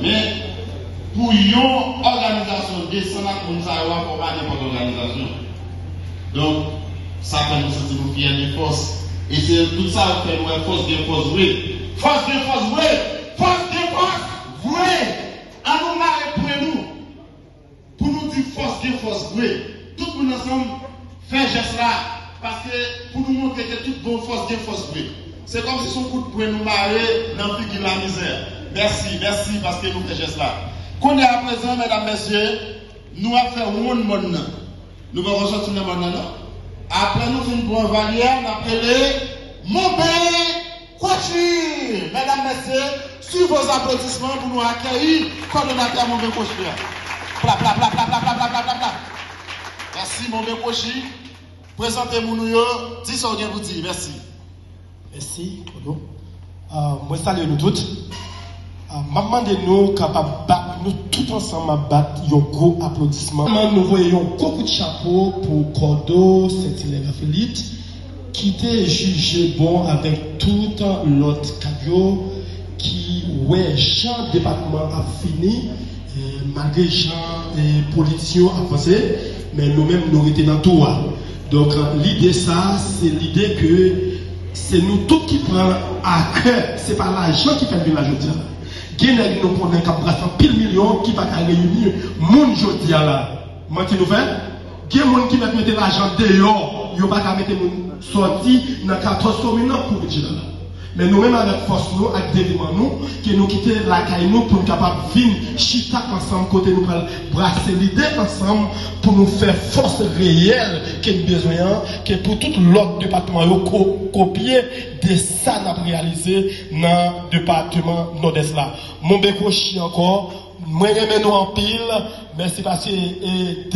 Mais pour une organisation descendre à comme ça, on va pas n'importe organisation. Donc, ça fait nous sentir nous fiers de force. Et c'est tout ça qui fait nous force de force, oui. Force de force, oui. Force de force, oui. À nous marrer pour nous. Pour nous dire force de force, oui. Tout le monde ensemble fait geste là. Parce que pour nous montrer que toute bonne force de force, oui. C'est comme si son coup de poing nous marrer dans le figure de la misère. Merci, merci parce que nous faisons geste là. Qu'on est à présent, mesdames, messieurs, nous allons faire un monde. Nous allons ressortir le monde. Après, nous finissons pour un valier, on appelle mon pays, Kouachi. Mesdames, messieurs, sur vos applaudissements pour nous accueillir, coordonnateur mon pays Kouachi. Pla, pla, pla, pla, pla, pla, pla, pla, pla. Merci, mon pays Kouachi. Présentez-vous nous, dis ce que vous dire. Merci. Merci, Kodo. Moi, salue nous toutes. Maman de nous capables de battre, nous tous ensemble à battre un gros applaudissement. Nous voyons un gros coup de chapeau pour Kodo Saint-Hilaire-Philippe, qui était jugé bon avec tout l'autre cadre qui, ouais, chaque département a fini, malgré chaque politicien avancé, mais nous-mêmes, nous étions dans tout. Donc, l'idée, ça, c'est l'idée que c'est nous tous qui prenons à cœur, c'est pas l'argent qui fait le village aujourd'hui. Genègue nous prenons qu'à brasser pile million qui va réunir monde jodi là. Menti nous fait? Gen monde qui va mettre l'argent dehors, yo pas mettre moun sorti dans 14 communes pour dire là. Mais nous-mêmes avec force nous, avec dévouement nous, que nous quitter la caille nous pour nous capable venir chita ensemble côté nous brasser l'idée ensemble pour nous faire force réelle que nous besoin que pour tout l'autre département copier de ça n'a réalisé dans le département nord-est là. Mon bécochi encore, moi j'aime nous en pile, merci parce que